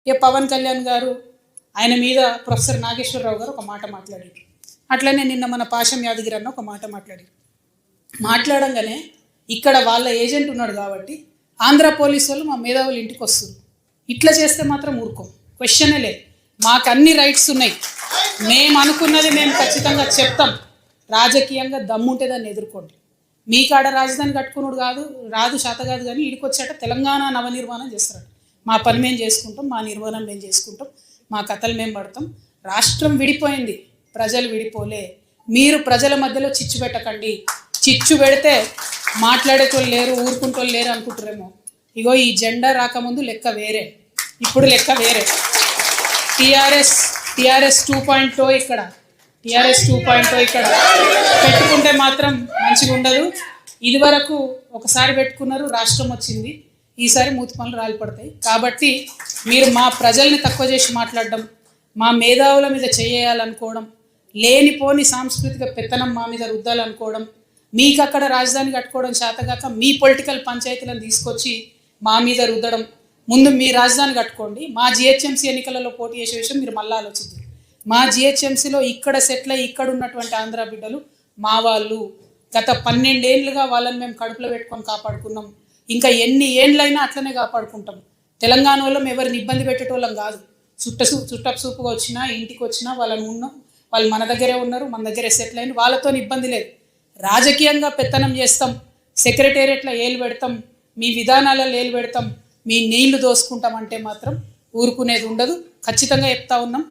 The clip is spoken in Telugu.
ఇక పవన్ కళ్యాణ్ గారు ఆయన మీద ప్రొఫెసర్ నాగేశ్వరరావు గారు ఒక మాట మాట్లాడారు. అట్లనే నిన్న మన పాశం యాదగిరి అన్న ఒక మాట మాట్లాడారు. మాట్లాడంగానే ఇక్కడ వాళ్ళ ఏజెంట్ ఉన్నాడు కాబట్టి ఆంధ్ర పోలీసు వాళ్ళు మా మేధావులు ఇంటికి వస్తారు. ఇట్లా చేస్తే మాత్రం ఊరుకోం, క్వశ్చనే లేదు. మాకు అన్ని రైట్స్ ఉన్నాయి, మేము అనుకున్నది మేము ఖచ్చితంగా చెప్తాం. రాజకీయంగా దమ్ముంటే దాన్ని ఎదుర్కోండి. మీ కాడ రాజధాని కట్టుకున్నాడు రాదు శాత కాదు, కానీ ఇడికి వచ్చాట తెలంగాణ నవనిర్మాణం చేస్తాడు. మా పని మేము చేసుకుంటాం, మా నిర్మాణం మేము చేసుకుంటాం, మా కథలు మేము పడతాం. రాష్ట్రం విడిపోయింది, ప్రజలు విడిపోలే. మీరు ప్రజల మధ్యలో చిచ్చు పెట్టకండి. చిచ్చు పెడితే మాట్లాడేటోళ్ళు లేరు, ఊరుకుంటోళ్ళు లేరు అనుకుంటారేమో. ఇగో ఈ జెండా రాకముందు లెక్క వేరే, ఇప్పుడు లెక్క వేరే. టీఆర్ఎస్ 2.0 ఇక్కడ, టీఆర్ఎస్ 2.0 ఇక్కడ పెట్టుకుంటే మాత్రం మంచిగా ఉండదు. ఇదివరకు ఒకసారి పెట్టుకున్నారు, రాష్ట్రం వచ్చింది. ఈసారి మూతి పనులు రాలిపడతాయి. కాబట్టి మీరు మా ప్రజల్ని తక్కువ చేసి మాట్లాడడం, మా మేధావుల మీద చేయాలనుకోవడం, లేనిపోని సాంస్కృతిక పెత్తనం మా మీద రుద్దాలనుకోవడం, మీకు అక్కడ రాజధాని కట్టుకోవడం చేతగాక మీ పొలిటికల్ పంచాయతీలను తీసుకొచ్చి మా మీద రుద్దడం. ముందు మీ రాజధాని కట్టుకోండి. మా జిహెచ్ఎంసీ ఎన్నికలలో పోటీ చేసే విషయం మీరు మళ్ళీ ఆలోచించారు. మా జిహెచ్ఎంసీలో ఇక్కడ సెటిల్ అయ్యి ఇక్కడ ఉన్నటువంటి ఆంధ్ర బిడ్డలు మా వాళ్ళు. గత 12 ఏళ్ళుగా వాళ్ళని మేము కడుపులో పెట్టుకొని కాపాడుకున్నాం. ఇంకా ఎన్ని ఏళ్ళైనా అట్లనే కాపాడుకుంటాం. తెలంగాణ వాళ్ళం ఎవరిని ఇబ్బంది పెట్టేటోళ్ళం కాదు. చుట్టపు చూపుగా వచ్చినా ఇంటికి వచ్చినా వాళ్ళని ఉన్నాం, వాళ్ళు మన దగ్గరే ఉన్నారు, మన దగ్గరే సెటిల్ అయిన వాళ్ళతో ఇబ్బంది లేదు. రాజకీయంగా పెత్తనం చేస్తాం, సెక్రటేరియట్లో ఏలు పెడతాం, మీ విధానాలలో ఏలు పెడతాం, మీ నీళ్లు దోసుకుంటాం అంటే మాత్రం ఊరుకునేది ఉండదు. ఖచ్చితంగా చెప్తా ఉన్నాం.